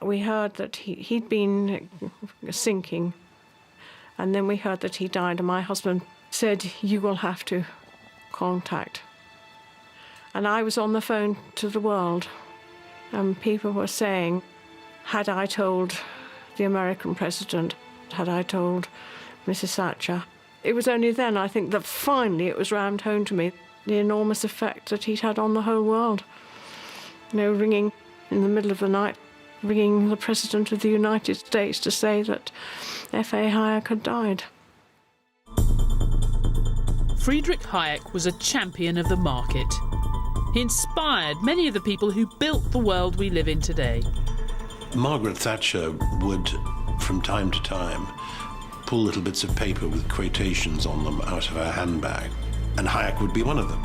We heard that he'd been sinking, and then we heard that he died, and my husband said, "You will have to contact." And I was on the phone to the world, and people were saying, had I told the American president, had I told Mrs. Thatcher? It was only then, I think, that finally it was rammed home to me, the enormous effect that he'd had on the whole world. You know, ringing in the middle of the night, ringing the President of the United States to say that F.A. Hayek had died. Friedrich Hayek was a champion of the market. He inspired many of the people who built the world we live in today. Margaret Thatcher would, from time to time, pull little bits of paper with quotations on them out of her handbag, and Hayek would be one of them.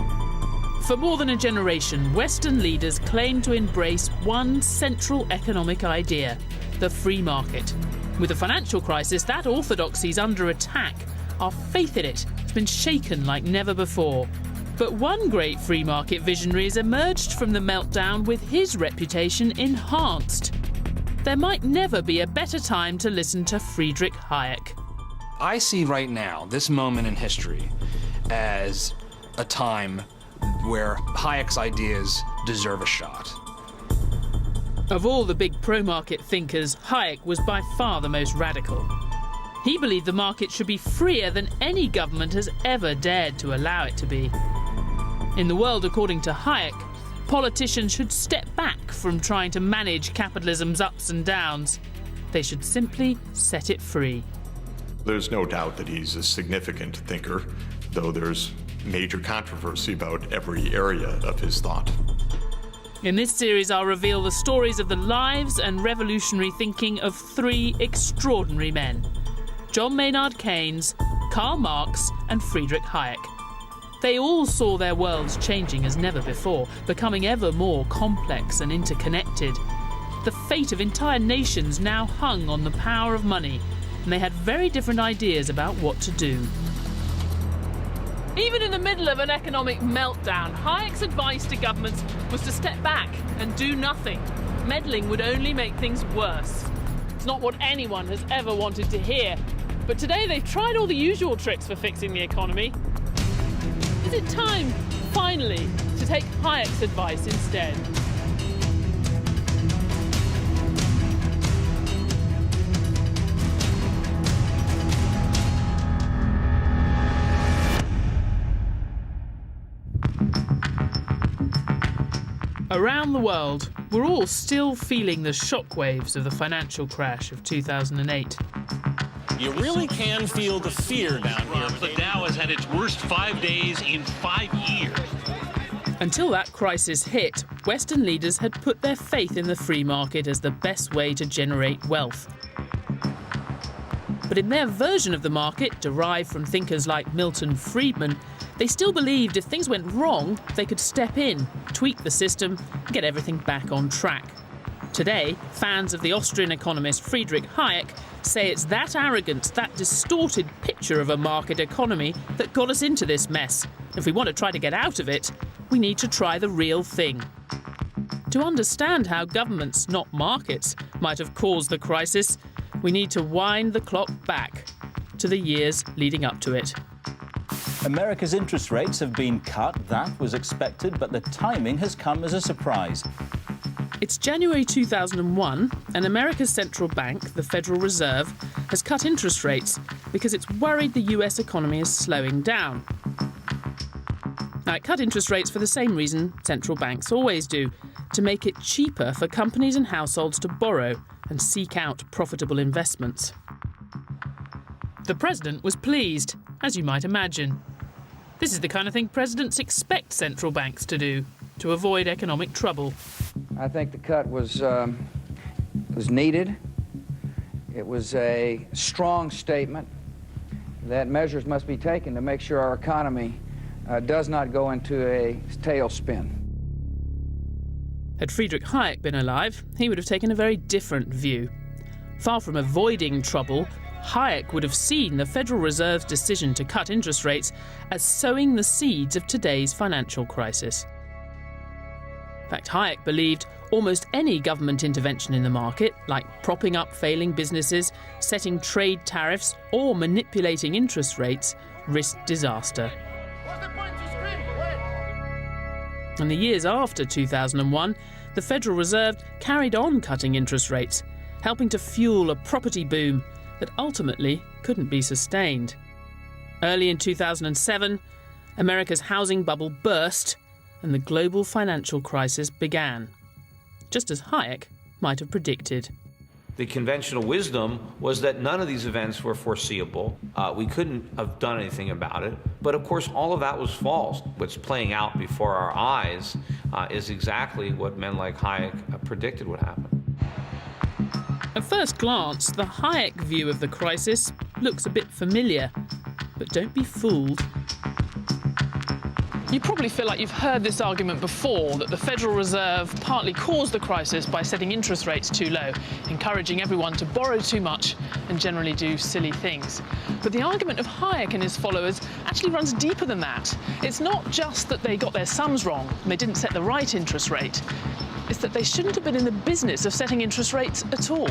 For more than a generation, Western leaders claimed to embrace one central economic idea, the free market. With the financial crisis, that orthodoxy is under attack. Our faith in it has been shaken like never before. But one great free market visionary has emerged from the meltdown with his reputation enhanced. There might never be a better time to listen to Friedrich Hayek. I see right now, this moment in history, as a time where Hayek's ideas deserve a shot. Of all the big pro-market thinkers, Hayek was by far the most radical. He believed the market should be freer than any government has ever dared to allow it to be. In the world, according to Hayek, politicians should step back from trying to manage capitalism's ups and downs. They should simply set it free. There's no doubt that he's a significant thinker, though there's major controversy about every area of his thought. In this series, I'll reveal the stories of the lives and revolutionary thinking of three extraordinary men: John Maynard Keynes, Karl Marx, and Friedrich Hayek. They all saw their worlds changing as never before, becoming ever more complex and interconnected. The fate of entire nations now hung on the power of money, and they had very different ideas about what to do. Even in the middle of an economic meltdown, Hayek's advice to governments was to step back and do nothing. Meddling would only make things worse. It's not what anyone has ever wanted to hear. But today they've tried all the usual tricks for fixing the economy. Is it time, finally, to take Hayek's advice instead? Around the world, we're all still feeling the shockwaves of the financial crash of 2008. You really can feel the fear down here. The Dow has had its worst 5 days in 5 years. Until that crisis hit, Western leaders had put their faith in the free market as the best way to generate wealth. But in their version of the market, derived from thinkers like Milton Friedman, they still believed if things went wrong, they could step in, tweak the system, and get everything back on track. Today, fans of the Austrian economist Friedrich Hayek say it's that arrogance, that distorted picture of a market economy that got us into this mess. If we want to try to get out of it, we need to try the real thing. To understand how governments, not markets, might have caused the crisis, we need to wind the clock back to the years leading up to it. America's interest rates have been cut. That was expected, but the timing has come as a surprise. It's January 2001, and America's central bank, the Federal Reserve, has cut interest rates because it's worried the US economy is slowing down. Now, it cut interest rates for the same reason central banks always do, to make it cheaper for companies and households to borrow and seek out profitable investments. The president was pleased, as you might imagine. This is the kind of thing presidents expect central banks to do, to avoid economic trouble. I think the cut was needed. It was a strong statement that measures must be taken to make sure our economy does not go into a tailspin. Had Friedrich Hayek been alive, he would have taken a very different view. Far from avoiding trouble, Hayek would have seen the Federal Reserve's decision to cut interest rates as sowing the seeds of today's financial crisis. In fact, Hayek believed Almost any government intervention in the market, like propping up failing businesses, setting trade tariffs, or manipulating interest rates, risked disaster. In the years after 2001, the Federal Reserve carried on cutting interest rates, helping to fuel a property boom that ultimately couldn't be sustained. Early in 2007, America's housing bubble burst and the global financial crisis began, just as Hayek might have predicted. The conventional wisdom was that none of these events were foreseeable. We couldn't have done anything about it. But of course, all of that was false. What's playing out before our eyes is exactly what men like Hayek predicted would happen. At first glance, the Hayek view of the crisis looks a bit familiar, but don't be fooled. You probably feel like you've heard this argument before, that the Federal Reserve partly caused the crisis by setting interest rates too low, encouraging everyone to borrow too much and generally do silly things. But the argument of Hayek and his followers actually runs deeper than that. It's not just that they got their sums wrong and they didn't set the right interest rate. It's that they shouldn't have been in the business of setting interest rates at all.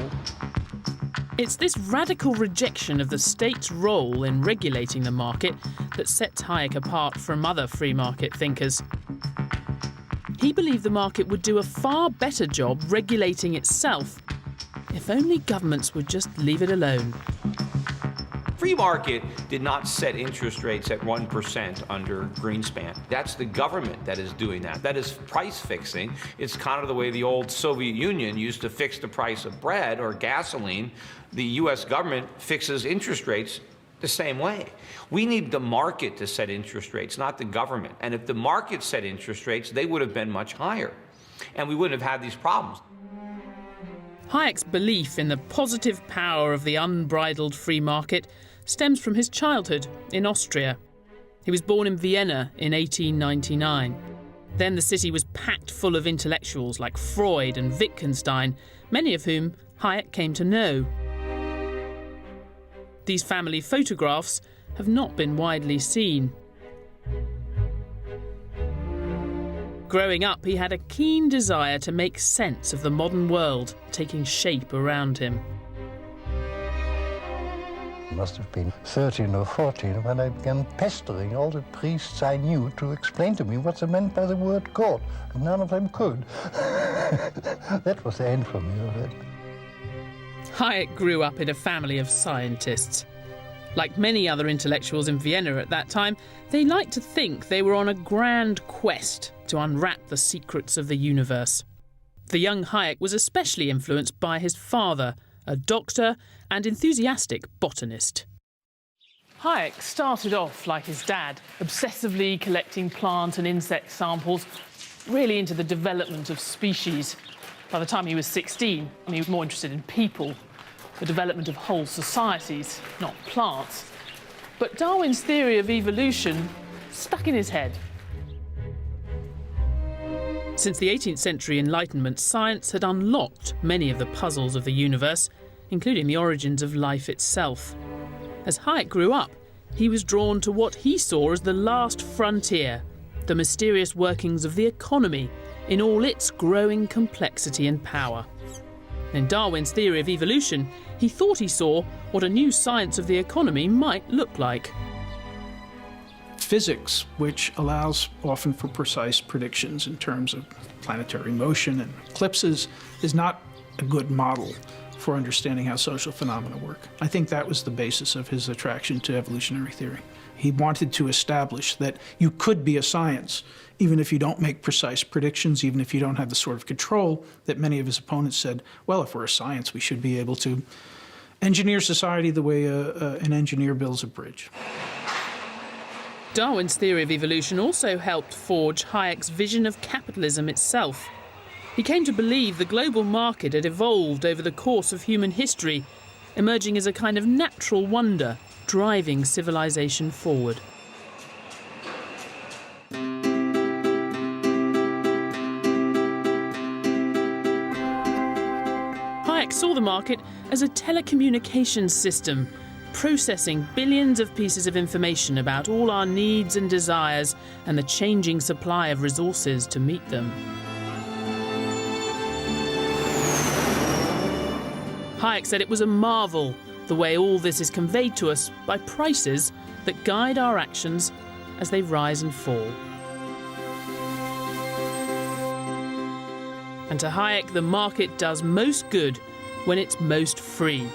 It's this radical rejection of the state's role in regulating the market that sets Hayek apart from other free market thinkers. He believed the market would do a far better job regulating itself if only governments would just leave it alone. Free market did not set interest rates at 1% under Greenspan. That's the government that is doing that. That is price fixing. It's kind of the way the old Soviet Union used to fix the price of bread or gasoline. The US government fixes interest rates the same way. We need the market to set interest rates, not the government. And if the market set interest rates, they would have been much higher. And we wouldn't have had these problems. Hayek's belief in the positive power of the unbridled free market stems from his childhood in Austria. He was born in Vienna in 1899. Then the city was packed full of intellectuals like Freud and Wittgenstein, many of whom Hayek came to know. These family photographs have not been widely seen. Growing up, he had a keen desire to make sense of the modern world taking shape around him. I must have been 13 or 14 when I began pestering all the priests I knew to explain to me what's meant by the word God. And none of them could. That was the end for me of it. Hayek grew up in a family of scientists. Like many other intellectuals in Vienna at that time, they liked to think they were on a grand quest to unwrap the secrets of the universe. The young Hayek was especially influenced by his father, a doctor and enthusiastic botanist. Hayek started off like his dad, obsessively collecting plant and insect samples, really into the development of species. By the time he was 16, he was more interested in people, the development of whole societies, not plants. But Darwin's theory of evolution stuck in his head. Since the 18th century Enlightenment, science had unlocked many of the puzzles of the universe, including the origins of life itself. As Hayek grew up, he was drawn to what he saw as the last frontier, the mysterious workings of the economy in all its growing complexity and power. In Darwin's theory of evolution, he thought he saw what a new science of the economy might look like. Physics, which allows often for precise predictions in terms of planetary motion and eclipses, is not a good model for understanding how social phenomena work. I think that was the basis of his attraction to evolutionary theory. He wanted to establish that you could be a science even if you don't make precise predictions, even if you don't have the sort of control that many of his opponents said, well, if we're a science, we should be able to engineer society the way an engineer builds a bridge. Darwin's theory of evolution also helped forge Hayek's vision of capitalism itself. He came to believe the global market had evolved over the course of human history, emerging as a kind of natural wonder, driving civilization forward. Hayek saw the market as a telecommunications system, processing billions of pieces of information about all our needs and desires and the changing supply of resources to meet them. Hayek said it was a marvel, the way all this is conveyed to us by prices that guide our actions as they rise and fall. And to Hayek, the market does most good when it's most free.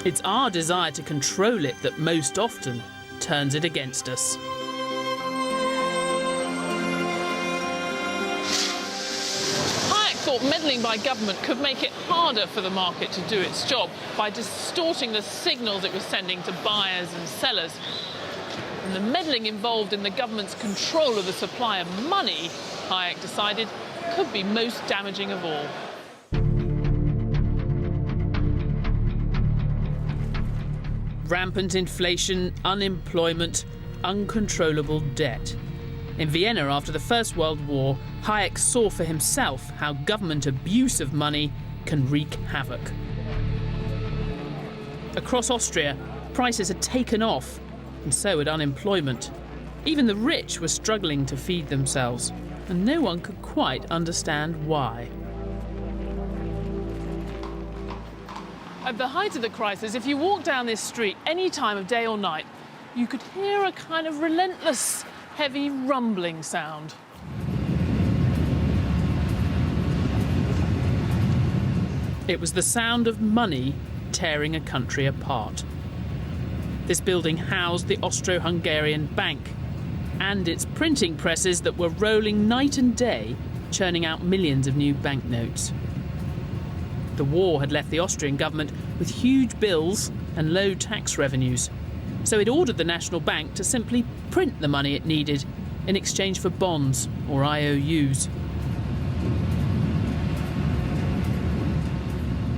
It's our desire to control it that most often turns it against us. Hayek thought meddling by government could make it harder for the market to do its job by distorting the signals it was sending to buyers and sellers. And the meddling involved in the government's control of the supply of money, Hayek decided, could be most damaging of all. Rampant inflation, unemployment, uncontrollable debt. In Vienna after the First World War, Hayek saw for himself how government abuse of money can wreak havoc. Across Austria, prices had taken off, and so had unemployment. Even the rich were struggling to feed themselves, and no one could quite understand why. At the height of the crisis, if you walk down this street any time of day or night, you could hear a kind of relentless, heavy rumbling sound. It was the sound of money tearing a country apart. This building housed the Austro-Hungarian Bank and its printing presses that were rolling night and day, churning out millions of new banknotes. The war had left the Austrian government with huge bills and low tax revenues, so it ordered the National Bank to simply print the money it needed in exchange for bonds or IOUs.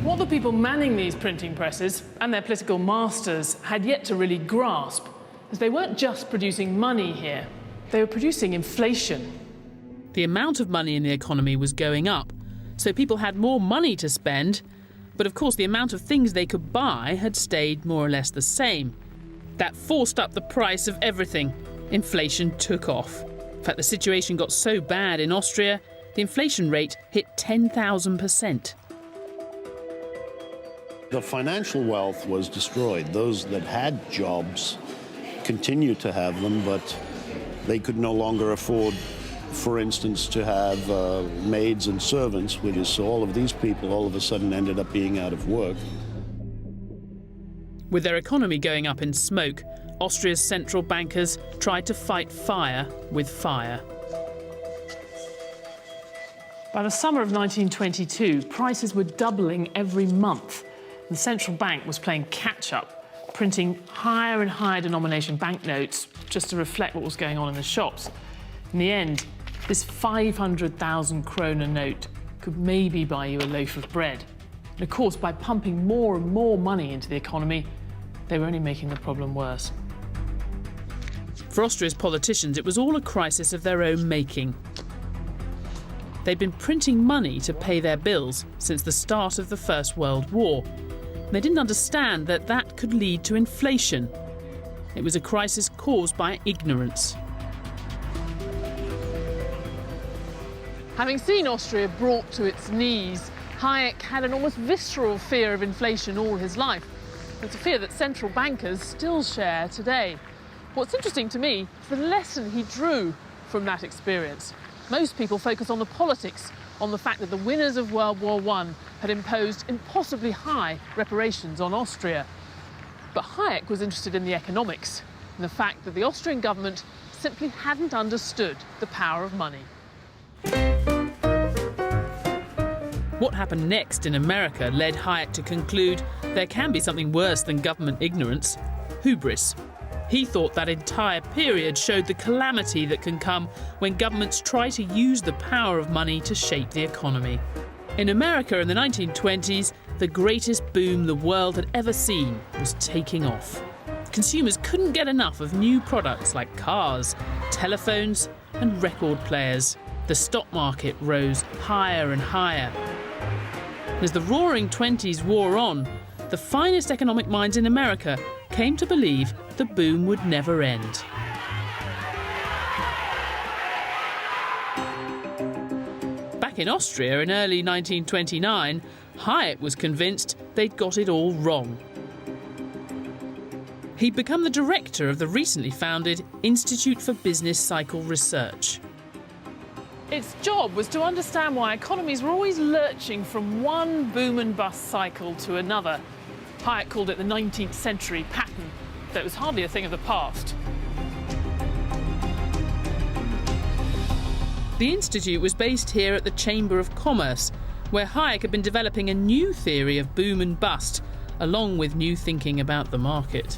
What the people manning these printing presses and their political masters had yet to really grasp is they weren't just producing money here, they were producing inflation. The amount of money in the economy was going up, so people had more money to spend, but of course the amount of things they could buy had stayed more or less the same. That forced up the price of everything. Inflation took off. In fact, the situation got so bad in Austria, the inflation rate hit 10,000%. The financial wealth was destroyed. Those that had jobs continued to have them, but they could no longer afford, for instance, to have maids and servants, so all of these people all of a sudden ended up being out of work. With their economy going up in smoke, Austria's central bankers tried to fight fire with fire. By the summer of 1922, prices were doubling every month. The central bank was playing catch-up, printing higher and higher denomination banknotes just to reflect what was going on in the shops. In the end, this 500,000 kroner note could maybe buy you a loaf of bread. And of course, by pumping more and more money into the economy, they were only making the problem worse. For Austria's politicians, it was all a crisis of their own making. They'd been printing money to pay their bills since the start of the First World War. And they didn't understand that that could lead to inflation. It was a crisis caused by ignorance. Having seen Austria brought to its knees, Hayek had an almost visceral fear of inflation all his life. It's a fear that central bankers still share today. What's interesting to me is the lesson he drew from that experience. Most people focus on the politics, on the fact that the winners of World War I had imposed impossibly high reparations on Austria. But Hayek was interested in the economics, and the fact that the Austrian government simply hadn't understood the power of money. What happened next in America led Hayek to conclude there can be something worse than government ignorance: hubris. He thought that entire period showed the calamity that can come when governments try to use the power of money to shape the economy. In America in the 1920s, the greatest boom the world had ever seen was taking off. Consumers couldn't get enough of new products like cars, telephones, and record players. The stock market rose higher and higher. As the roaring 20s wore on, the finest economic minds in America came to believe the boom would never end. Back back in Austria in early 1929, Hayek was convinced they'd got it all wrong. He'd become the director of the recently founded Institute for Business Cycle Research. Its job was to understand why economies were always lurching from one boom and bust cycle to another. Hayek called it the 19th century pattern, though it was hardly a thing of the past. The Institute was based here at the Chamber of Commerce, where Hayek had been developing a new theory of boom and bust, along with new thinking about the market.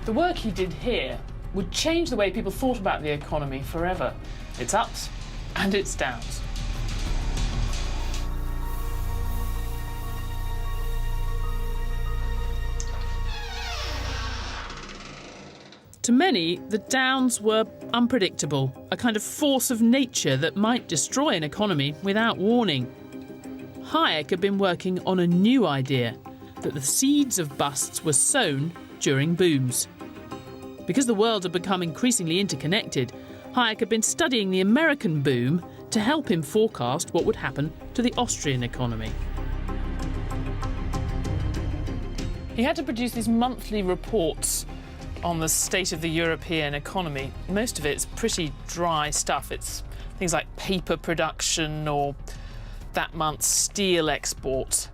The work he did here would change the way people thought about the economy forever. Its ups and its downs. To many, the downs were unpredictable, a kind of force of nature that might destroy an economy without warning. Hayek had been working on a new idea, that the seeds of busts were sown during booms. Because the world had become increasingly interconnected, Hayek had been studying the American boom to help him forecast what would happen to the Austrian economy. He had to produce these monthly reports on the state of the European economy. Most of it's pretty dry stuff. It's things like paper production or that month's steel exports.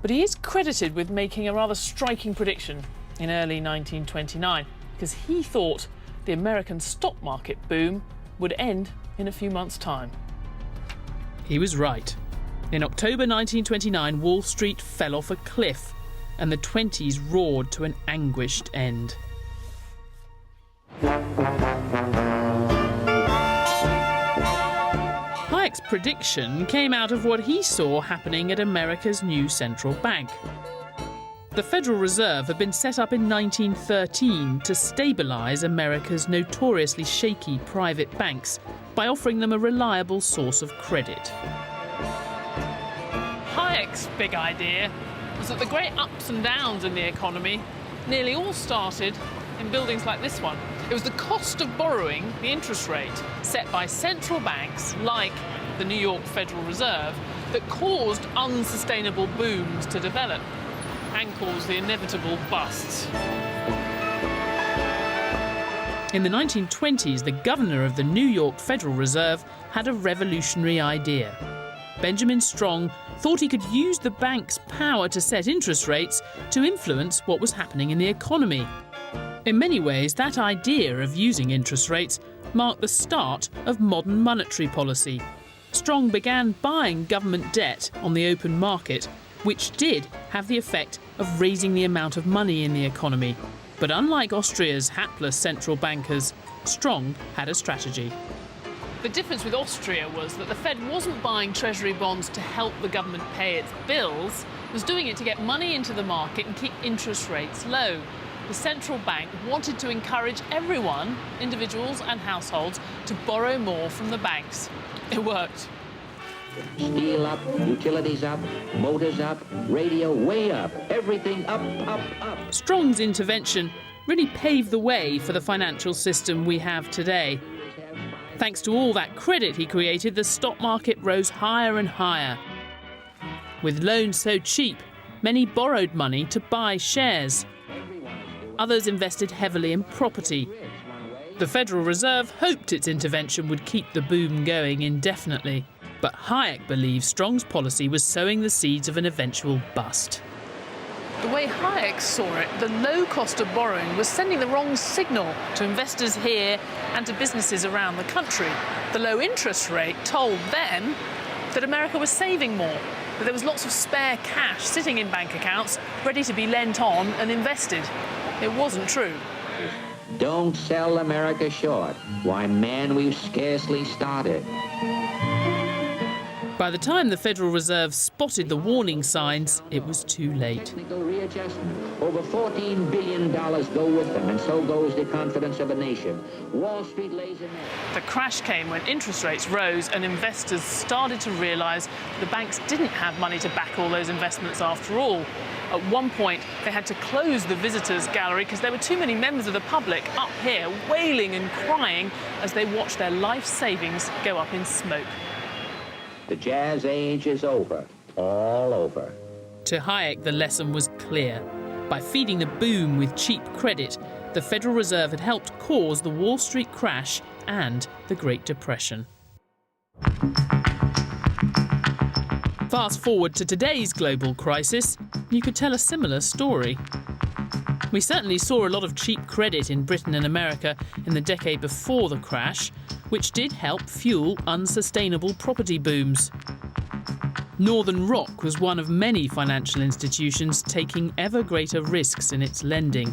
But he is credited with making a rather striking prediction in early 1929, because he thought the American stock market boom would end in a few months' time. He was right. In October 1929, Wall Street fell off a cliff, and the 20s roared to an anguished end. Hayek's prediction came out of what he saw happening at America's new central bank. The Federal Reserve had been set up in 1913 to stabilise America's notoriously shaky private banks by offering them a reliable source of credit. Hayek's big idea was that the great ups and downs in the economy nearly all started in buildings like this one. It was the cost of borrowing, the interest rate, set by central banks like the New York Federal Reserve, that caused unsustainable booms to develop and caused the inevitable busts. In the 1920s, the governor of the New York Federal Reserve had a revolutionary idea. Benjamin Strong thought he could use the bank's power to set interest rates to influence what was happening in the economy. In many ways, that idea of using interest rates marked the start of modern monetary policy. Strong began buying government debt on the open market, which did have the effect of raising the amount of money in the economy. But unlike Austria's hapless central bankers, Strong had a strategy. The difference with Austria was that the Fed wasn't buying treasury bonds to help the government pay its bills, it was doing it to get money into the market and keep interest rates low. The central bank wanted to encourage everyone, individuals and households, to borrow more from the banks. It worked. Steel up, utilities up, motors up, radio way up, everything up, up, up. Strong's intervention really paved the way for the financial system we have today. Thanks to all that credit he created, the stock market rose higher and higher. With loans so cheap, many borrowed money to buy shares. Others invested heavily in property. The Federal Reserve hoped its intervention would keep the boom going indefinitely. But Hayek believes Strong's policy was sowing the seeds of an eventual bust. The way Hayek saw it, the low cost of borrowing was sending the wrong signal to investors here and to businesses around the country. The low interest rate told them that America was saving more, that there was lots of spare cash sitting in bank accounts ready to be lent on and invested. It wasn't true. Don't sell America short. Why, man, we've scarcely started. By the time the Federal Reserve spotted the warning signs, it was too late. Technical readjustment. Over $14 billion go with them, and so goes the confidence of a nation. Wall Street lays in there. The crash came when interest rates rose and investors started to realise the banks didn't have money to back all those investments after all. At one point, they had to close the visitors' gallery because there were too many members of the public up here wailing and crying as they watched their life savings go up in smoke. The jazz age is over, all over. To Hayek, the lesson was clear. By feeding the boom with cheap credit, the Federal Reserve had helped cause the Wall Street crash and the Great Depression. Fast forward to today's global crisis, you could tell a similar story. We certainly saw a lot of cheap credit in Britain and America in the decade before the crash, which did help fuel unsustainable property booms. Northern Rock was one of many financial institutions taking ever greater risks in its lending.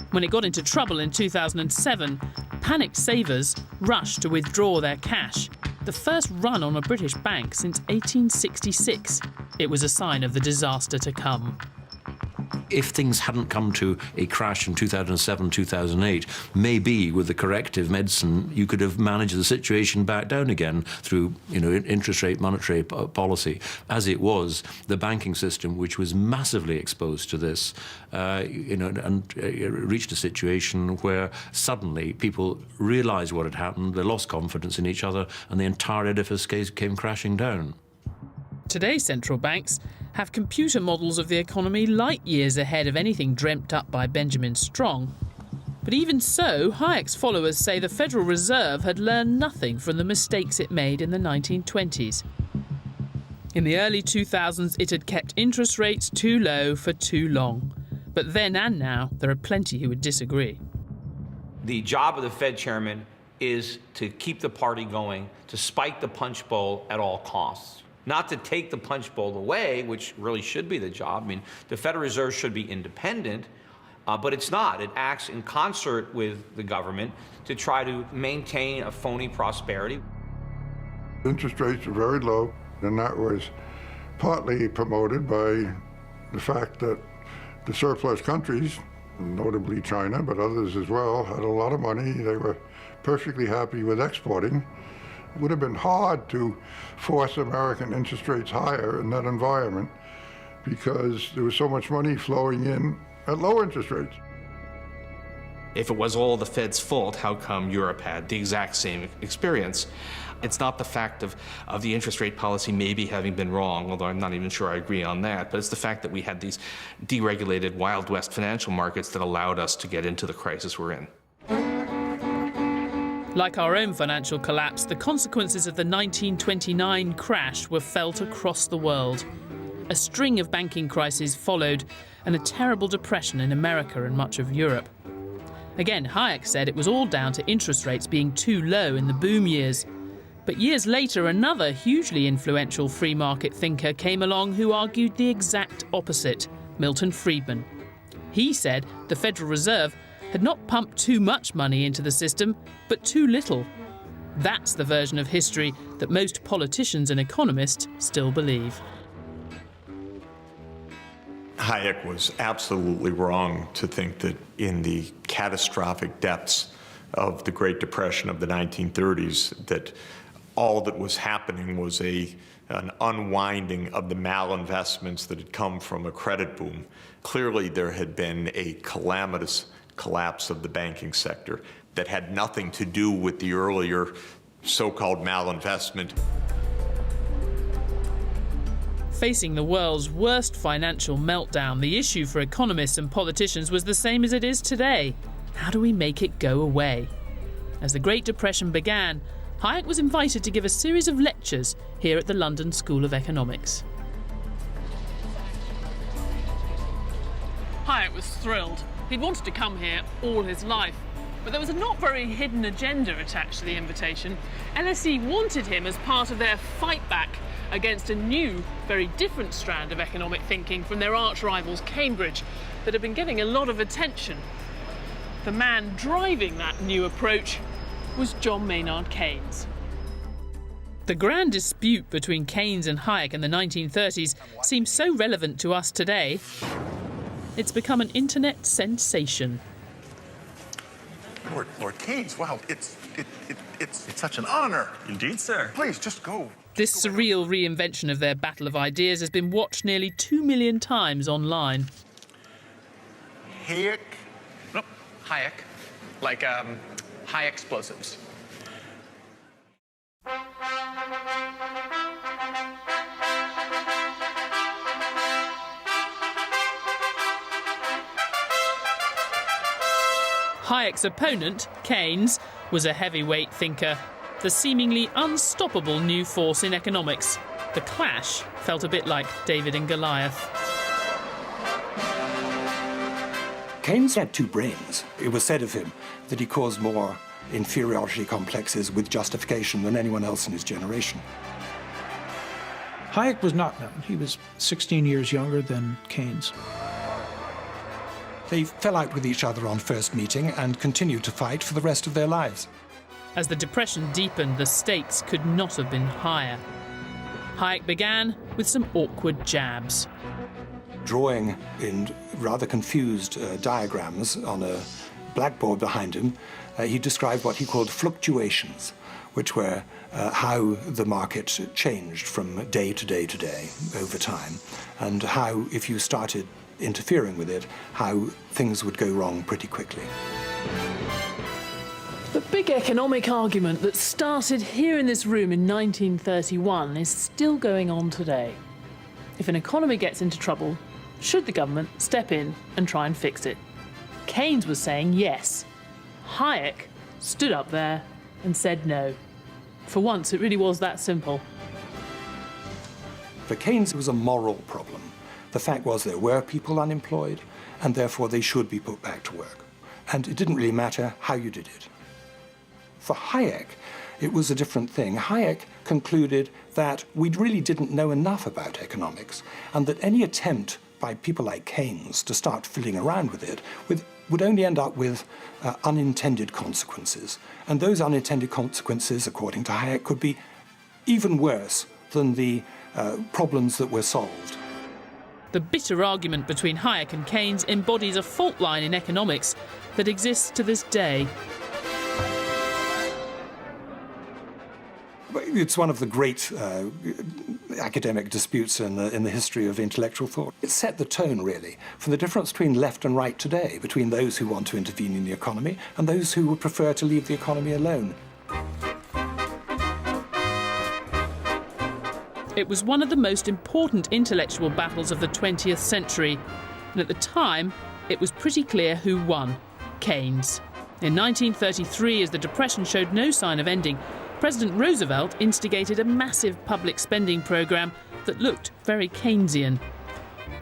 When it got into trouble in 2007, panicked savers rushed to withdraw their cash, the first run on a British bank since 1866. It was a sign of the disaster to come. If things hadn't come to a crash in 2007, 2008, maybe with the corrective medicine, you could have managed the situation back down again through, interest rate monetary policy. As it was, the banking system, which was massively exposed to this, reached a situation where suddenly people realised what had happened, they lost confidence in each other, and the entire edifice came crashing down. Today's central banks have computer models of the economy light years ahead of anything dreamt up by Benjamin Strong. But even so, Hayek's followers say the Federal Reserve had learned nothing from the mistakes it made in the 1920s. In the early 2000s, it had kept interest rates too low for too long. But then and now, there are plenty who would disagree. The job of the Fed chairman is to keep the party going, to spike the punch bowl at all costs. Not to take the punch bowl away, which really should be the job. I mean, the Federal Reserve should be independent, but it's not. It acts in concert with the government to try to maintain a phony prosperity. Interest rates are very low, and that was partly promoted by the fact that the surplus countries, notably China, but others as well, had a lot of money. They were perfectly happy with exporting. It would have been hard to force American interest rates higher in that environment because there was so much money flowing in at low interest rates. If it was all the Fed's fault, how come Europe had the exact same experience? It's not the fact of the interest rate policy maybe having been wrong, although I'm not even sure I agree on that, but it's the fact that we had these deregulated Wild West financial markets that allowed us to get into the crisis we're in. Like our own financial collapse, the consequences of the 1929 crash were felt across the world. A string of banking crises followed, and a terrible depression in America and much of Europe. Again, Hayek said it was all down to interest rates being too low in the boom years. But years later, another hugely influential free market thinker came along who argued the exact opposite, Milton Friedman. He said the Federal Reserve had not pumped too much money into the system, but too little. That's the version of history that most politicians and economists still believe. Hayek was absolutely wrong to think that in the catastrophic depths of the Great Depression of the 1930s, that all that was happening was an unwinding of the malinvestments that had come from a credit boom. Clearly, there had been a calamitous collapse of the banking sector that had nothing to do with the earlier so-called malinvestment. Facing the world's worst financial meltdown, the issue for economists and politicians was the same as it is today. How do we make it go away? As the Great Depression began, Hayek was invited to give a series of lectures here at the London School of Economics. Hayek was thrilled. He'd wanted to come here all his life, but there was a not very hidden agenda attached to the invitation. LSE wanted him as part of their fight back against a new, very different strand of economic thinking from their arch rivals Cambridge that had been getting a lot of attention. The man driving that new approach was John Maynard Keynes. The grand dispute between Keynes and Hayek in the 1930s seems so relevant to us today, it's become an internet sensation. Lord Keynes, wow, it's such an honor. Indeed, sir. Please, just go. This surreal reinvention of their battle of ideas has been watched nearly 2 million times online. Hayek? Nope, Hayek. Like, high explosives. Hayek's opponent, Keynes, was a heavyweight thinker, the seemingly unstoppable new force in economics. The clash felt a bit like David and Goliath. Keynes had two brains. It was said of him that he caused more inferiority complexes with justification than anyone else in his generation. Hayek was not known. He was 16 years younger than Keynes. They fell out with each other on first meeting and continued to fight for the rest of their lives. As the Depression deepened, the stakes could not have been higher. Hayek began with some awkward jabs. Drawing in rather confused diagrams on a blackboard behind him, he described what he called fluctuations, which were how the market changed from day to day to day over time, and how, if you started interfering with it, how things would go wrong pretty quickly. The big economic argument that started here in this room in 1931 is still going on today. If an economy gets into trouble, should the government step in and try and fix it? Keynes was saying yes. Hayek stood up there and said no. For once, it really was that simple. For Keynes, it was a moral problem. The fact was there were people unemployed, and therefore they should be put back to work. And it didn't really matter how you did it. For Hayek, it was a different thing. Hayek concluded that we really didn't know enough about economics, and that any attempt by people like Keynes to start fiddling around with it would only end up with unintended consequences. And those unintended consequences, according to Hayek, could be even worse than the problems that were solved. The bitter argument between Hayek and Keynes embodies a fault line in economics that exists to this day. It's one of the great academic disputes in the history of intellectual thought. It set the tone, really, for the difference between left and right today, between those who want to intervene in the economy and those who would prefer to leave the economy alone. It was one of the most important intellectual battles of the 20th century, and at the time, it was pretty clear who won: Keynes. In 1933, as the Depression showed no sign of ending, President Roosevelt instigated a massive public spending program that looked very Keynesian.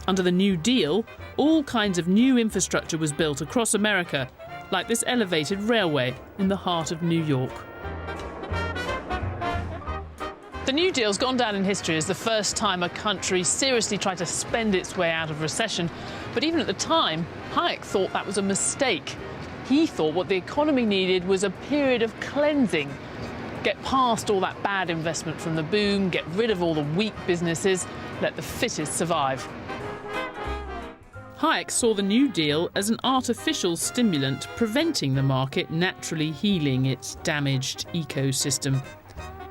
Under the New Deal, all kinds of new infrastructure was built across America, like this elevated railway in the heart of New York. The New Deal's gone down in history as the first time a country seriously tried to spend its way out of recession. But even at the time, Hayek thought that was a mistake. He thought what the economy needed was a period of cleansing. Get past all that bad investment from the boom, get rid of all the weak businesses, let the fittest survive. Hayek saw the New Deal as an artificial stimulant preventing the market naturally healing its damaged ecosystem.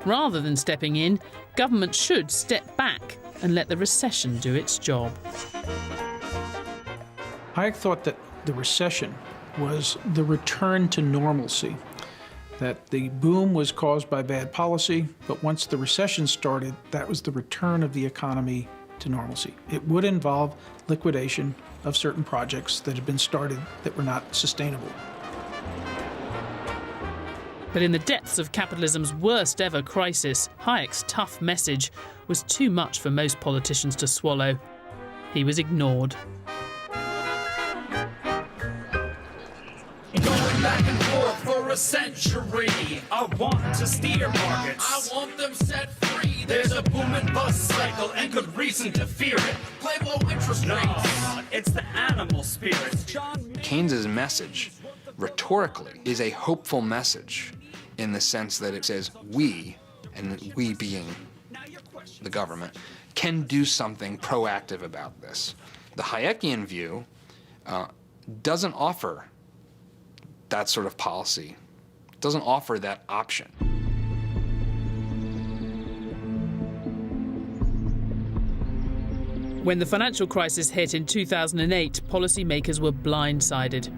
Rather than stepping in, government should step back and let the recession do its job. Hayek thought that the recession was the return to normalcy, that the boom was caused by bad policy, but once the recession started, that was the return of the economy to normalcy. It would involve liquidation of certain projects that had been started that were not sustainable. But in the depths of capitalism's worst ever crisis, Hayek's tough message was too much for most politicians to swallow. He was ignored. Going back and forth for a century, I want to steer markets. I want them set free. There's a boom and bust cycle and good reason to fear it. Play low interest rates. It's the animal spirits. Keynes's message, rhetorically, is a hopeful message in the sense that it says we and we being the government, can do something proactive about this. The Hayekian view doesn't offer that sort of policy, doesn't offer that option. When the financial crisis hit in 2008, policymakers were blindsided.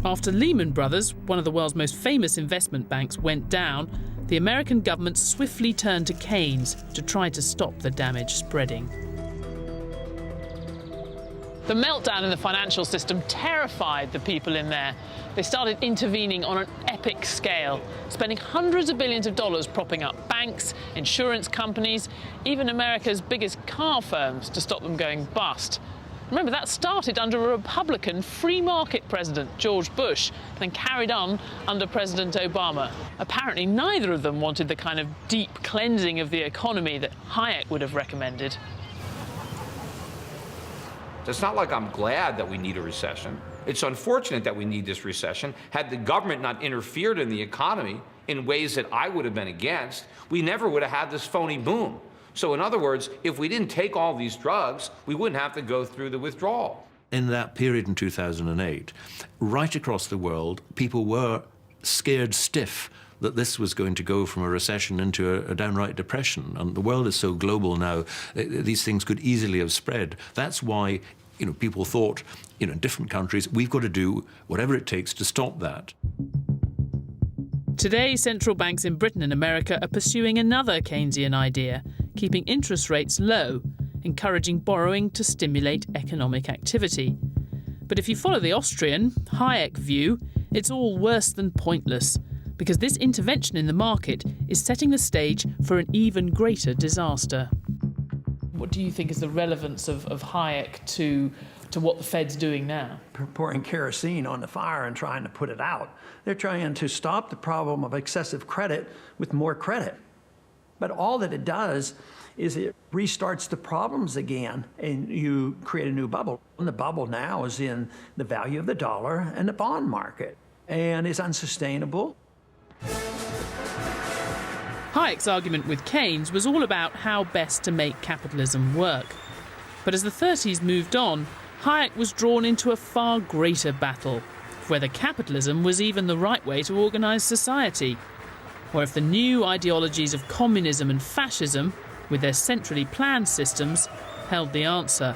After Lehman Brothers, one of the world's most famous investment banks, went down, the American government swiftly turned to Keynes to try to stop the damage spreading. The meltdown in the financial system terrified the people in there. They started intervening on an epic scale, spending hundreds of billions of dollars propping up banks, insurance companies, even America's biggest car firms to stop them going bust. Remember, that started under a Republican free market president, George Bush, then carried on under President Obama. Apparently, neither of them wanted the kind of deep cleansing of the economy that Hayek would have recommended. It's not like I'm glad that we need a recession. It's unfortunate that we need this recession. Had the government not interfered in the economy in ways that I would have been against, we never would have had this phony boom. So in other words, if we didn't take all these drugs, we wouldn't have to go through the withdrawal. In that period in 2008, right across the world, people were scared stiff that this was going to go from a recession into a downright depression. And the world is so global now, these things could easily have spread. That's why, people thought, in different countries, we've got to do whatever it takes to stop that. Today, central banks in Britain and America are pursuing another Keynesian idea, keeping interest rates low, encouraging borrowing to stimulate economic activity. But if you follow the Austrian, Hayek view, it's all worse than pointless, because this intervention in the market is setting the stage for an even greater disaster. What do you think is the relevance of Hayek to what the Fed's doing now? Pouring kerosene on the fire and trying to put it out. They're trying to stop the problem of excessive credit with more credit. But all that it does is it restarts the problems again, and you create a new bubble. And the bubble now is in the value of the dollar and the bond market, and it's unsustainable. Hayek's argument with Keynes was all about how best to make capitalism work. But as the 30s moved on, Hayek was drawn into a far greater battle, whether capitalism was even the right way to organise society, or if the new ideologies of communism and fascism, with their centrally planned systems, held the answer.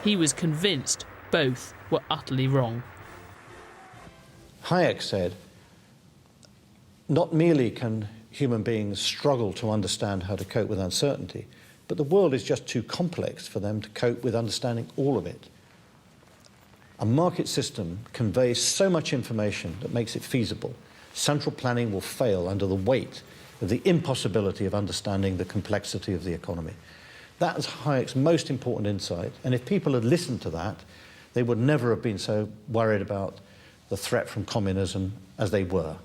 He was convinced both were utterly wrong. Hayek said, not merely can human beings struggle to understand how to cope with uncertainty, but the world is just too complex for them to cope with understanding all of it. A market system conveys so much information that makes it feasible. Central planning will fail under the weight of the impossibility of understanding the complexity of the economy. That is Hayek's most important insight, and if people had listened to that, they would never have been so worried about the threat from communism as they were,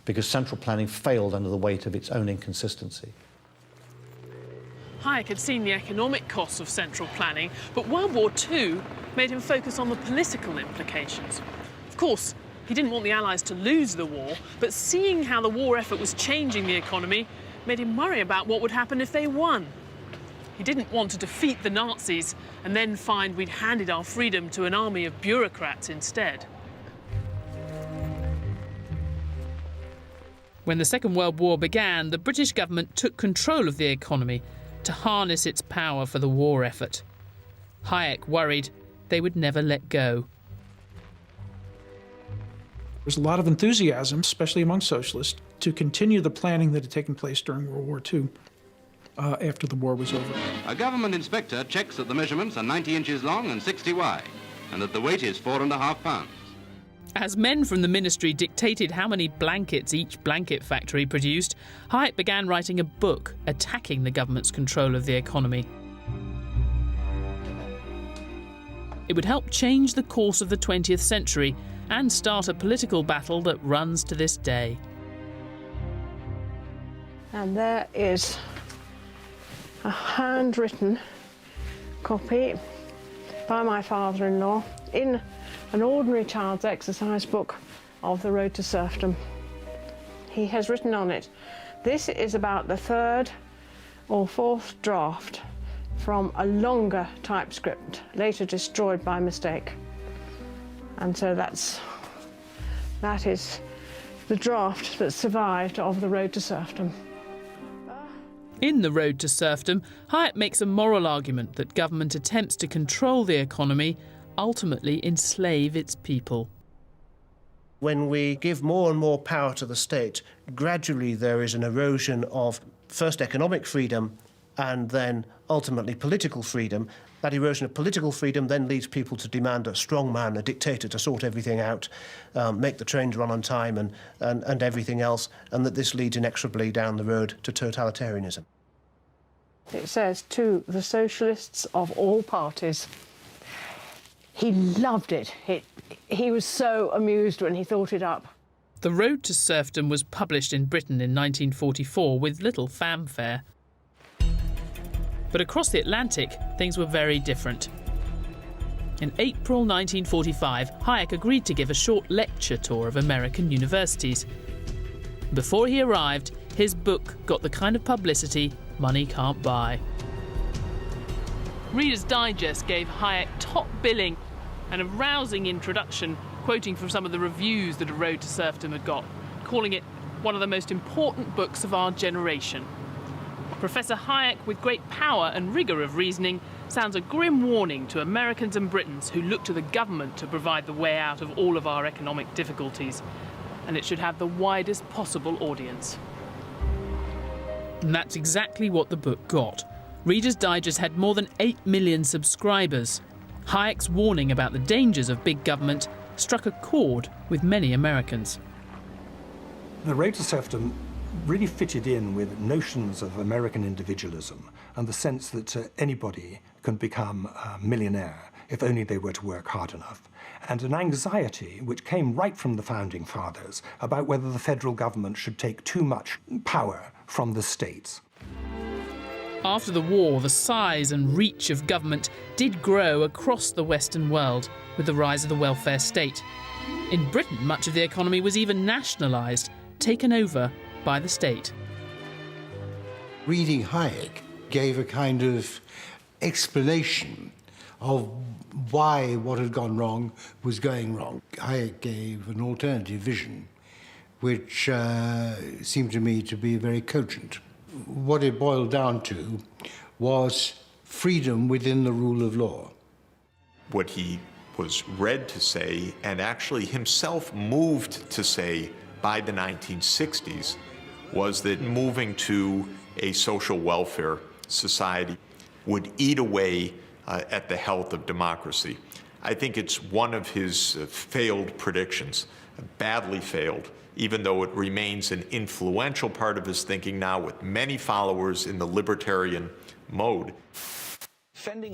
because central planning failed under the weight of its own inconsistency. Hayek had seen the economic costs of central planning, but World War II made him focus on the political implications. Of course, he didn't want the Allies to lose the war, but seeing how the war effort was changing the economy made him worry about what would happen if they won. He didn't want to defeat the Nazis and then find we'd handed our freedom to an army of bureaucrats instead. When the Second World War began, the British government took control of the economy to harness its power for the war effort. Hayek worried they would never let go. There's a lot of enthusiasm, especially among socialists, to continue the planning that had taken place during World War II after the war was over. A government inspector checks that the measurements are 90 inches long and 60 wide, and that the weight is 4.5 pounds. As men from the ministry dictated how many blankets each blanket factory produced, Hayek began writing a book attacking the government's control of the economy. It would help change the course of the 20th century and start a political battle that runs to this day. And there is a handwritten copy by my father-in-law in an ordinary child's exercise book of The Road to Serfdom. he has written on it, "This is about the third or fourth draft from a longer typescript, later destroyed by mistake." And so that is the draft that survived of The Road to Serfdom. In The Road to Serfdom, Hayek makes a moral argument that government attempts to control the economy ultimately enslave its people. When we give more and more power to the state, gradually there is an erosion of first economic freedom and then ultimately political freedom. That erosion of political freedom then leads people to demand a strong man, a dictator, to sort everything out, make the trains run on time and everything else, and that this leads inexorably down the road to totalitarianism. It says, "To the socialists of all parties." He loved it. He was so amused when he thought it up. The Road to Serfdom was published in Britain in 1944 with little fanfare. But across the Atlantic, things were very different. In April 1945, Hayek agreed to give a short lecture tour of American universities. Before he arrived, his book got the kind of publicity money can't buy. Reader's Digest gave Hayek top billing and a rousing introduction, quoting from some of the reviews that A Road to Serfdom had got, calling it one of the most important books of our generation. Professor Hayek, with great power and rigour of reasoning, sounds a grim warning to Americans and Britons who look to the government to provide the way out of all of our economic difficulties. And it should have the widest possible audience. And that's exactly what the book got. Reader's Digest had more than 8 million subscribers. Hayek's warning about the dangers of big government struck a chord with many Americans. The Road to Serfdom really fitted in with notions of American individualism and the sense that anybody can become a millionaire if only they were to work hard enough, and an anxiety which came right from the Founding Fathers about whether the federal government should take too much power from the states. After the war, the size and reach of government did grow across the Western world with the rise of the welfare state. In Britain, much of the economy was even nationalised, taken over by the state. Reading Hayek gave a kind of explanation of why what had gone wrong was going wrong. Hayek gave an alternative vision, which seemed to me to be very cogent. What it boiled down to was freedom within the rule of law. What he was read to say, and actually himself moved to say by the 1960s, was that moving to a social welfare society would eat away at the health of democracy. I think it's one of his failed predictions, badly failed, even though it remains an influential part of his thinking now with many followers in the libertarian mode.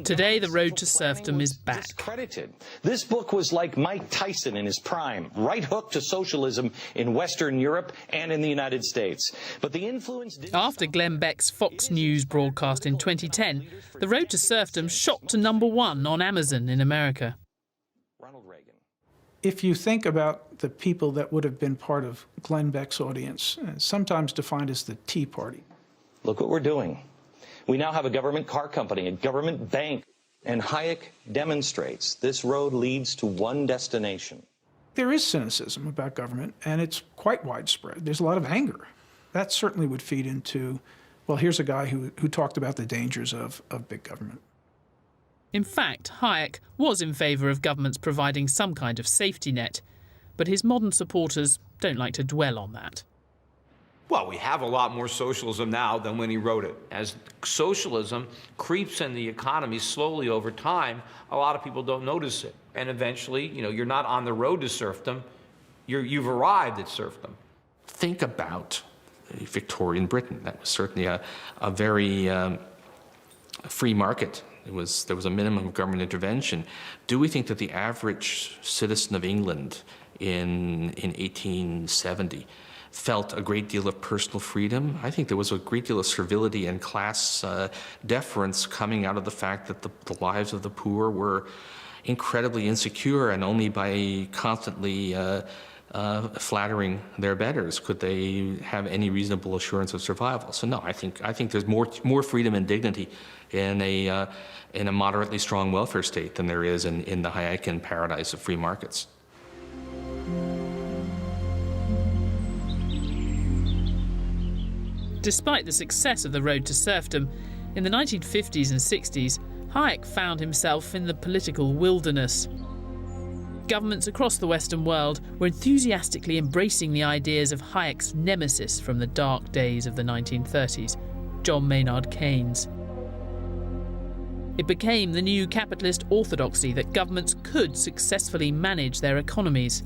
Today, The Road to Serfdom is back. Discredited. This book was like Mike Tyson in his prime, right hook to socialism in Western Europe and in the United States. But the influence didn't. After Glenn Beck's Fox News broadcast in 2010, The Road to Serfdom shot to #1 on Amazon in America. Ronald Reagan. If you think about the people that would have been part of Glenn Beck's audience, sometimes defined as the Tea Party. Look what we're doing. We now have a government car company, a government bank, and Hayek demonstrates this road leads to one destination. There is cynicism about government, and it's quite widespread. There's a lot of anger. That certainly would feed into, well, here's a guy who talked about the dangers of big government. In fact, Hayek was in favour of governments providing some kind of safety net, but his modern supporters don't like to dwell on that. Well, we have a lot more socialism now than when he wrote it. As socialism creeps in the economy slowly over time, a lot of people don't notice it. And eventually, you're not on the road to serfdom, you've arrived at serfdom. Think about Victorian Britain. That was certainly a very free market. There was a minimum of government intervention. Do we think that the average citizen of England in 1870 felt a great deal of personal freedom? I think there was a great deal of servility and class deference coming out of the fact that the lives of the poor were incredibly insecure, and only by constantly flattering their betters? Could they have any reasonable assurance of survival? So no, I think there's more freedom and dignity in a moderately strong welfare state than there is in the Hayekian paradise of free markets. Despite the success of the road to serfdom, in the 1950s and 60s, Hayek found himself in the political wilderness. Governments across the Western world were enthusiastically embracing the ideas of Hayek's nemesis from the dark days of the 1930s, John Maynard Keynes. It became the new capitalist orthodoxy that governments could successfully manage their economies.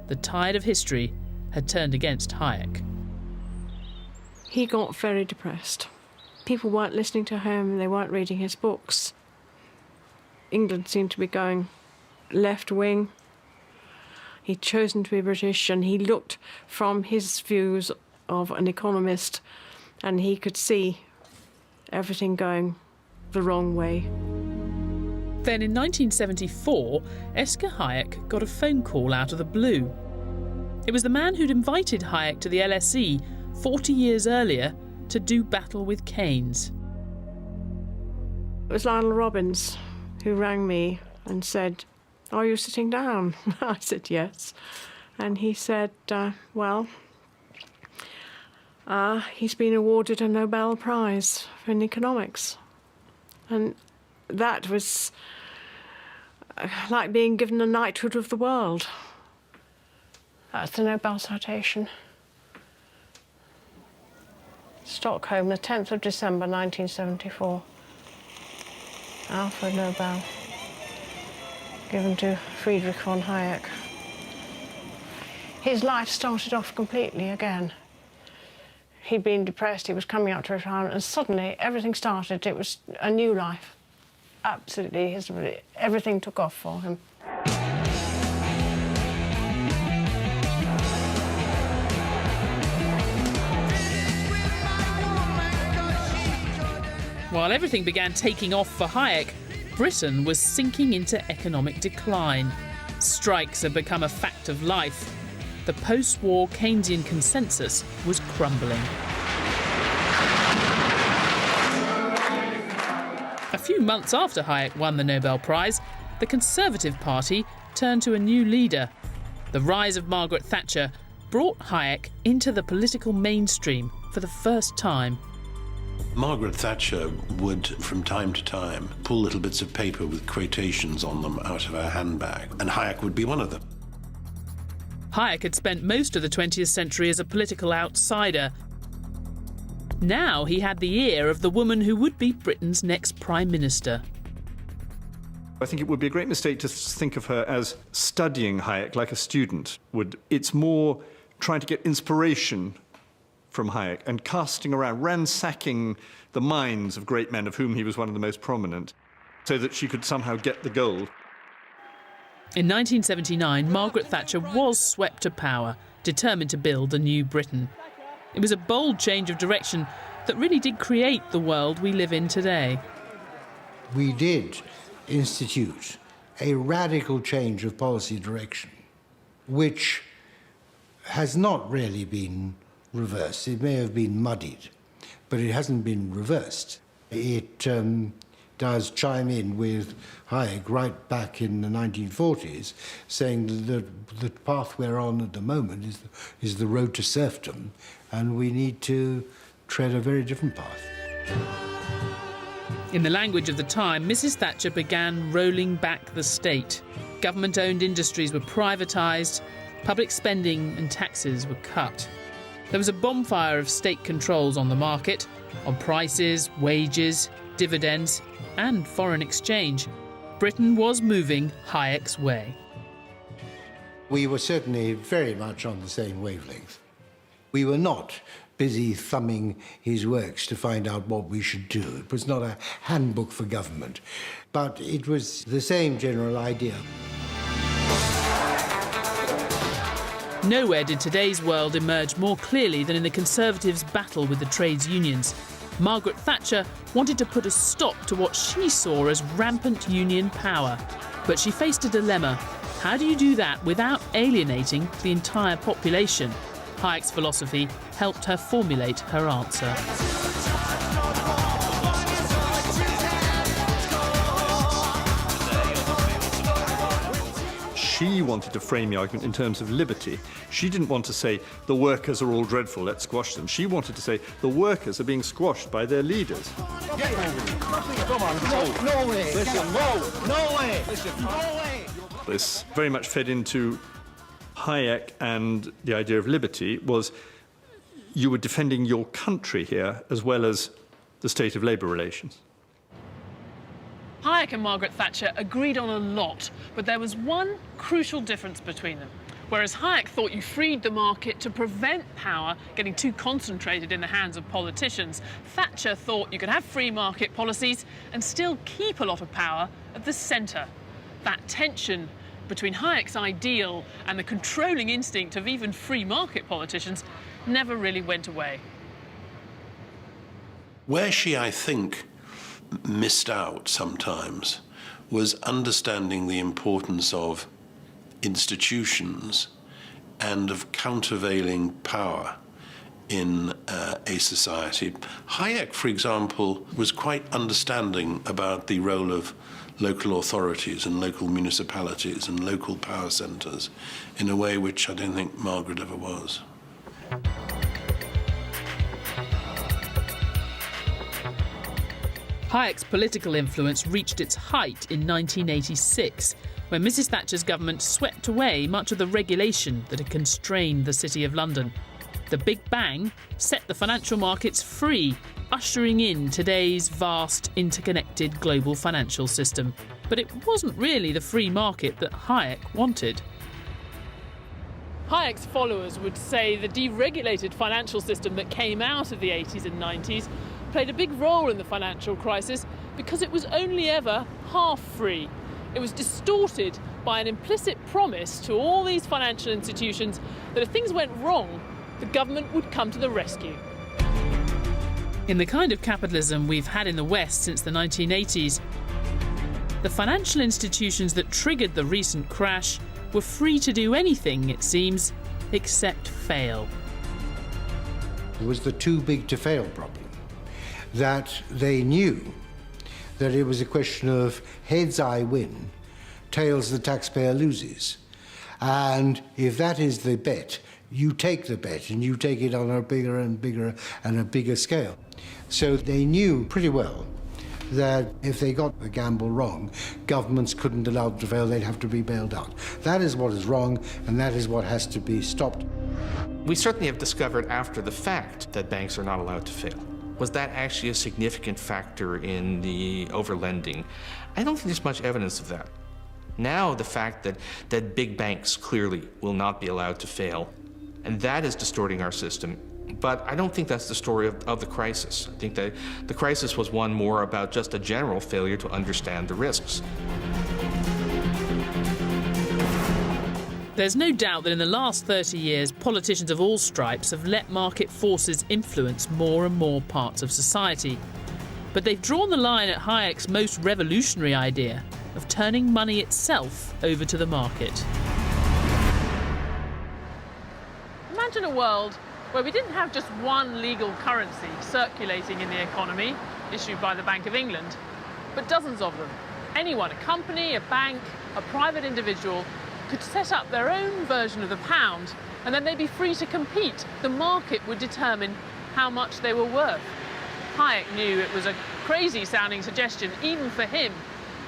The tide of history had turned against Hayek. He got very depressed. People weren't listening to him, they weren't reading his books. England seemed to be going left wing. He'd chosen to be British, and he looked from his views of an economist, and he could see everything going the wrong way. Then in 1974, Oscar Hayek got a phone call out of the blue. It was the man who'd invited Hayek to the LSE 40 years earlier to do battle with Keynes. It was Lionel Robbins who rang me and said, "Are you sitting down?" I said, "Yes." And he said, he's been awarded a Nobel Prize in economics. And that was like being given a knighthood of the world. That's the Nobel citation. Stockholm, the 10th of December, 1974. Alfred Nobel, given to Friedrich von Hayek. His life started off completely again. He'd been depressed, he was coming up to retirement, and suddenly everything started. It was a new life. Absolutely, everything took off for him. While everything began taking off for Hayek, Britain was sinking into economic decline. Strikes had become a fact of life. The post-war Keynesian consensus was crumbling. A few months after Hayek won the Nobel Prize, the Conservative Party turned to a new leader. The rise of Margaret Thatcher brought Hayek into the political mainstream for the first time. Margaret Thatcher would, from time to time, pull little bits of paper with quotations on them out of her handbag, and Hayek would be one of them. Hayek had spent most of the 20th century as a political outsider. Now he had the ear of the woman who would be Britain's next Prime Minister. I think it would be a great mistake to think of her as studying Hayek like a student would. It's more trying to get inspiration from Hayek and casting around, ransacking the minds of great men, of whom he was one of the most prominent, so that she could somehow get the gold. In 1979, Margaret Thatcher was swept to power, determined to build a new Britain. It was a bold change of direction that really did create the world we live in today. We did institute a radical change of policy direction, which has not really been reversed. It may have been muddied, but it hasn't been reversed. It does chime in with Hayek right back in the 1940s, saying that the path we're on at the moment is the road to serfdom, and we need to tread a very different path. In the language of the time, Mrs. Thatcher began rolling back the state. Government-owned industries were privatised, public spending and taxes were cut. There was a bonfire of state controls on the market, on prices, wages, dividends and foreign exchange. Britain was moving Hayek's way. We were certainly very much on the same wavelength. We were not busy thumbing his works to find out what we should do. It was not a handbook for government, but it was the same general idea. Nowhere did today's world emerge more clearly than in the Conservatives' battle with the trades unions. Margaret Thatcher wanted to put a stop to what she saw as rampant union power. But she faced a dilemma. How do you do that without alienating the entire population? Hayek's philosophy helped her formulate her answer. She wanted to frame the argument in terms of liberty. She didn't want to say, the workers are all dreadful, let's squash them. She wanted to say, the workers are being squashed by their leaders. Come on, no way. Listen, no way. Listen, no way. This very much fed into Hayek, and the idea of liberty was you were defending your country here as well as the state of labour relations. Hayek and Margaret Thatcher agreed on a lot, but there was one crucial difference between them. Whereas Hayek thought you freed the market to prevent power getting too concentrated in the hands of politicians, Thatcher thought you could have free market policies and still keep a lot of power at the centre. That tension between Hayek's ideal and the controlling instinct of even free market politicians never really went away. Where she, I think, missed out sometimes was understanding the importance of institutions and of countervailing power in a society. Hayek, for example, was quite understanding about the role of local authorities and local municipalities and local power centres in a way which I don't think Margaret ever was. Hayek's political influence reached its height in 1986, when Mrs. Thatcher's government swept away much of the regulation that had constrained the City of London. The Big Bang set the financial markets free, ushering in today's vast, interconnected global financial system. But it wasn't really the free market that Hayek wanted. Hayek's followers would say the deregulated financial system that came out of the 80s and 90s played a big role in the financial crisis because it was only ever half free. It was distorted by an implicit promise to all these financial institutions that if things went wrong, the government would come to the rescue. In the kind of capitalism we've had in the West since the 1980s, the financial institutions that triggered the recent crash were free to do anything, it seems, except fail. It was the too big to fail problem, that they knew that it was a question of heads I win, tails the taxpayer loses. And if that is the bet, you take the bet and you take it on a bigger and bigger and a bigger scale. So they knew pretty well that if they got the gamble wrong, governments couldn't allow them to fail, they'd have to be bailed out. That is what is wrong, and that is what has to be stopped. We certainly have discovered after the fact that banks are not allowed to fail. Was that actually a significant factor in the overlending? I don't think there's much evidence of that. Now the fact that big banks clearly will not be allowed to fail, and that is distorting our system. But I don't think that's the story of the crisis. I think that the crisis was one more about just a general failure to understand the risks. There's no doubt that in the last 30 years, politicians of all stripes have let market forces influence more and more parts of society. But they've drawn the line at Hayek's most revolutionary idea of turning money itself over to the market. Imagine a world where we didn't have just one legal currency circulating in the economy, issued by the Bank of England, but dozens of them. Anyone, a company, a bank, a private individual, could set up their own version of the pound, and then they'd be free to compete. The market would determine how much they were worth. Hayek knew it was a crazy-sounding suggestion, even for him,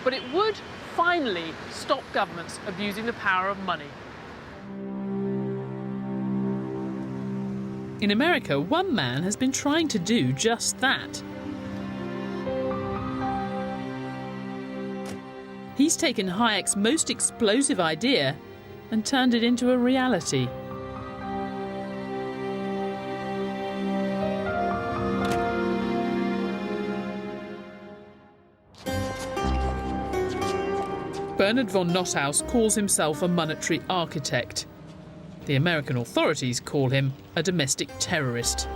but it would finally stop governments abusing the power of money. In America, one man has been trying to do just that. He's taken Hayek's most explosive idea and turned it into a reality. Bernard von Notthaus calls himself a monetary architect. The American authorities call him a domestic terrorist.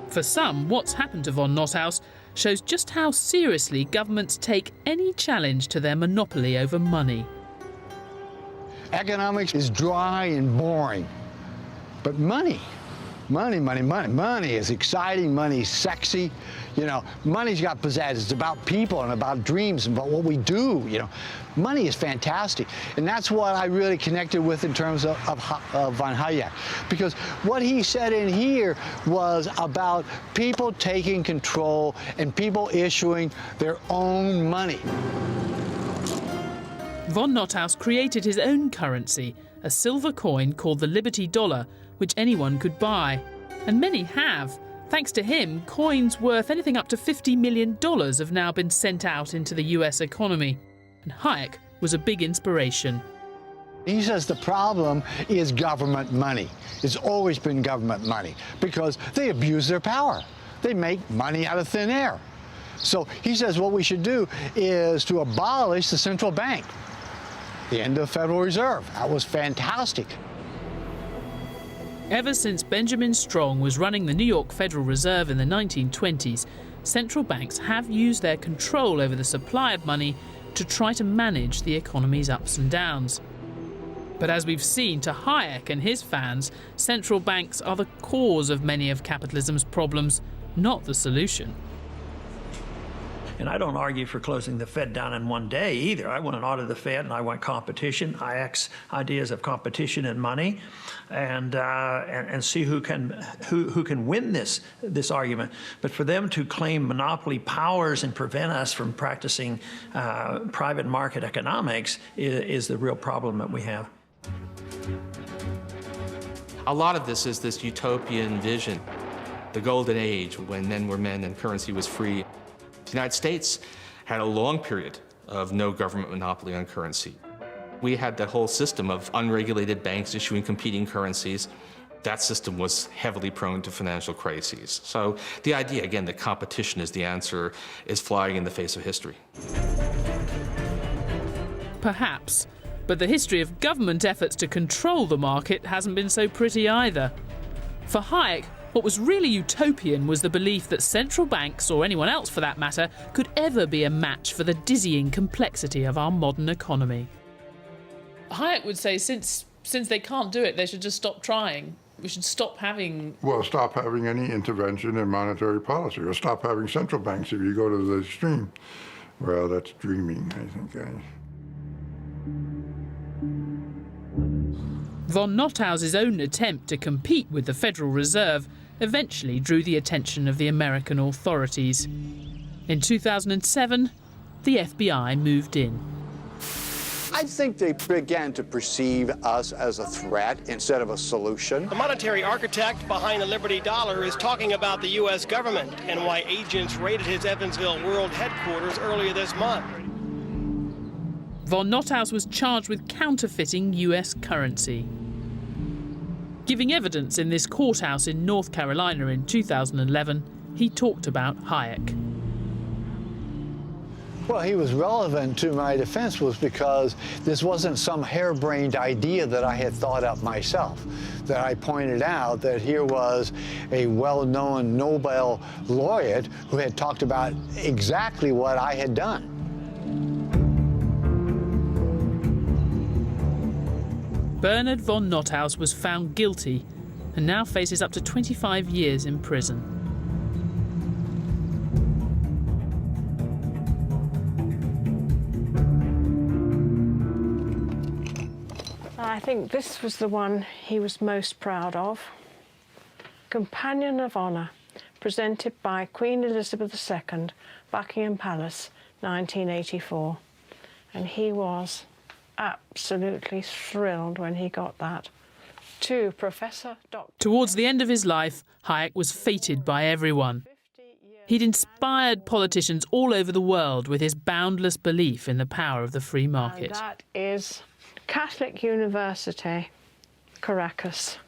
For some, what's happened to von Notthaus shows just how seriously governments take any challenge to their monopoly over money. Economics is dry and boring. But money is exciting, money's sexy. You know, money's got pizzazz. It's about people and about dreams and about what we do, you know. Money is fantastic. And that's what I really connected with in terms of von Hayek. Because what he said in here was about people taking control and people issuing their own money. Von Nothaus created his own currency, a silver coin called the Liberty Dollar, which anyone could buy. And many have. Thanks to him, coins worth anything up to $50 million have now been sent out into the US economy. And Hayek was a big inspiration. He says the problem is government money. It's always been government money because they abuse their power. They make money out of thin air. So he says what we should do is to abolish the central bank. The end of the Federal Reserve. That was fantastic. Ever since Benjamin Strong was running the New York Federal Reserve in the 1920s, central banks have used their control over the supply of money to try to manage the economy's ups and downs. But as we've seen to Hayek and his fans, central banks are the cause of many of capitalism's problems, not the solution. And I don't argue for closing the Fed down in one day either. I want an audit of the Fed, and I want competition, Hayek's ideas of competition and money, and see who can win this argument. But for them to claim monopoly powers and prevent us from practicing private market economics is the real problem that we have. A lot of this is this utopian vision, the golden age when men were men and currency was free. The United States had a long period of no government monopoly on currency. We had that whole system of unregulated banks issuing competing currencies. That system was heavily prone to financial crises. So the idea, again, that competition is the answer is flying in the face of history. Perhaps, but the history of government efforts to control the market hasn't been so pretty either. For Hayek, what was really utopian was the belief that central banks, or anyone else for that matter, could ever be a match for the dizzying complexity of our modern economy. Hayek would say since they can't do it, they should just stop trying. We should stop having... Well, stop having any intervention in monetary policy, or stop having central banks if you go to the extreme. Well, that's dreaming, I think. Von Nothaus's own attempt to compete with the Federal Reserve eventually drew the attention of the American authorities. In 2007, the FBI moved in. I think they began to perceive us as a threat instead of a solution. The monetary architect behind the Liberty Dollar is talking about the U.S. government and why agents raided his Evansville World headquarters earlier this month. Von Nothaus was charged with counterfeiting U.S. currency. Giving evidence in this courthouse in North Carolina in 2011, he talked about Hayek. Well, he was relevant to my defense was because this wasn't some harebrained idea that I had thought up myself, that I pointed out that here was a well-known Nobel laureate who had talked about exactly what I had done. Bernard von Nothaus was found guilty and now faces up to 25 years in prison. I think this was the one he was most proud of. Companion of Honour, presented by Queen Elizabeth II, Buckingham Palace, 1984. And he was absolutely thrilled when he got that. To Professor Dr. Towards the end of his life, Hayek was feted by everyone. He'd inspired politicians all over the world with his boundless belief in the power of the free market. And that is Catholic University, Caracas.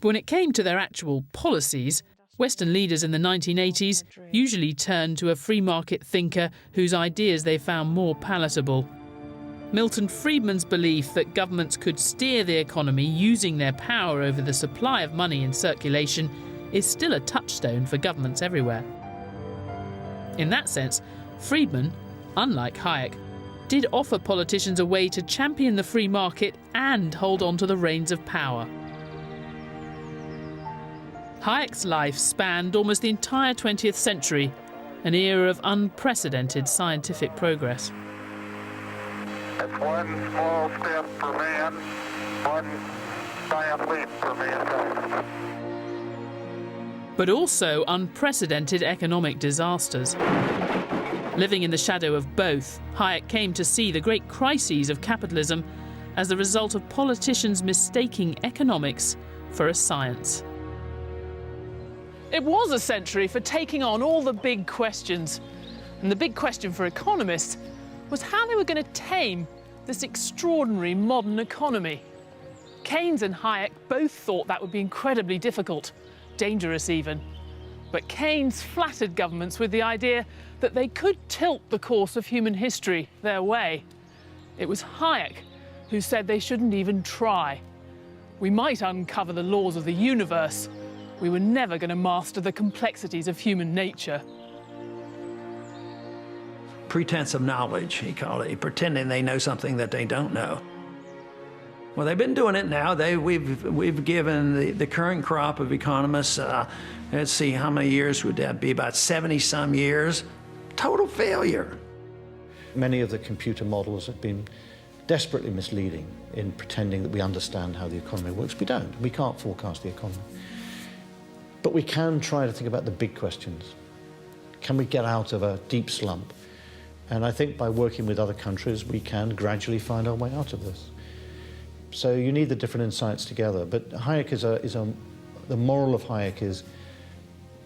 But when it came to their actual policies, Western leaders in the 1980s usually turned to a free market thinker whose ideas they found more palatable. Milton Friedman's belief that governments could steer the economy using their power over the supply of money in circulation is still a touchstone for governments everywhere. In that sense, Friedman, unlike Hayek, did offer politicians a way to champion the free market and hold on to the reins of power. Hayek's life spanned almost the entire 20th century, an era of unprecedented scientific progress. It's one small step for man, one giant leap for mankind. But also unprecedented economic disasters. Living in the shadow of both, Hayek came to see the great crises of capitalism as the result of politicians mistaking economics for a science. It was a century for taking on all the big questions. And the big question for economists was how they were going to tame this extraordinary modern economy. Keynes and Hayek both thought that would be incredibly difficult, dangerous even. But Keynes flattered governments with the idea that they could tilt the course of human history their way. It was Hayek who said they shouldn't even try. We might uncover the laws of the universe. We were never going to master the complexities of human nature. Pretense of knowledge, he called it, pretending they know something that they don't know. Well, they've been doing it now. We've given the current crop of economists, let's see, how many years would that be? About 70-some years. Total failure. Many of the computer models have been desperately misleading in pretending that we understand how the economy works. We don't. We can't forecast the economy. But we can try to think about the big questions. Can we get out of a deep slump? And I think by working with other countries, we can gradually find our way out of this. So you need the different insights together. But Hayek the moral of Hayek is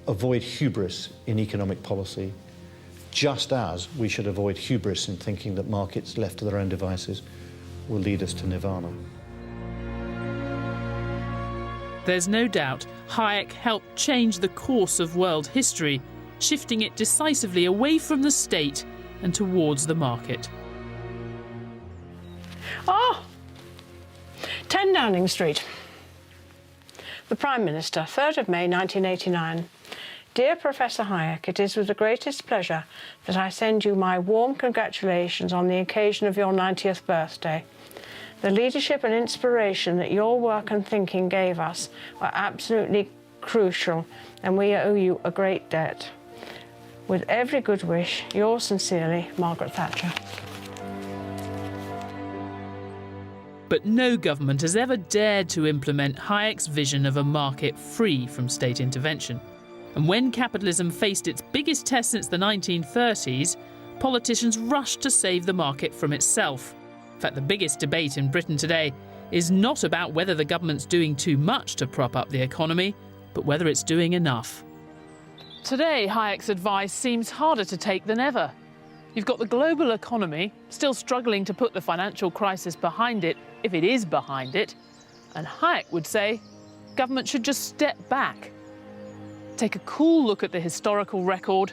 avoid hubris in economic policy, just as we should avoid hubris in thinking that markets left to their own devices will lead us to nirvana. There's no doubt Hayek helped change the course of world history, shifting it decisively away from the state and towards the market. Oh! 10 Downing Street. The Prime Minister, 3rd of May 1989. Dear Professor Hayek, it is with the greatest pleasure that I send you my warm congratulations on the occasion of your 90th birthday. The leadership and inspiration that your work and thinking gave us were absolutely crucial, and we owe you a great debt. With every good wish, yours sincerely, Margaret Thatcher. But no government has ever dared to implement Hayek's vision of a market free from state intervention. And when capitalism faced its biggest test since the 1930s, politicians rushed to save the market from itself. In fact, the biggest debate in Britain today is not about whether the government's doing too much to prop up the economy, but whether it's doing enough. Today, Hayek's advice seems harder to take than ever. You've got the global economy still struggling to put the financial crisis behind it, if it is behind it, and Hayek would say government should just step back, take a cool look at the historical record,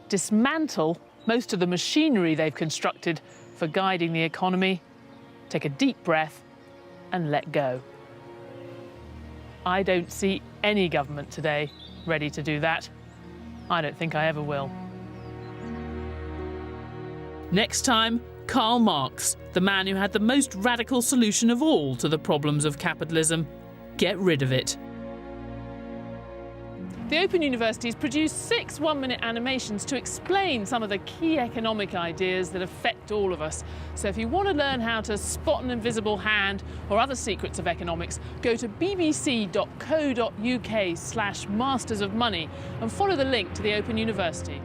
dismantle most of the machinery they've constructed for guiding the economy, take a deep breath and let go. I don't see any government today ready to do that. I don't think I ever will. Next time, Karl Marx, the man who had the most radical solution of all to the problems of capitalism: get rid of it. The Open University's produced 6 one-minute animations to explain some of the key economic ideas that affect all of us. So if you want to learn how to spot an invisible hand or other secrets of economics, go to bbc.co.uk/Masters of Money and follow the link to the Open University.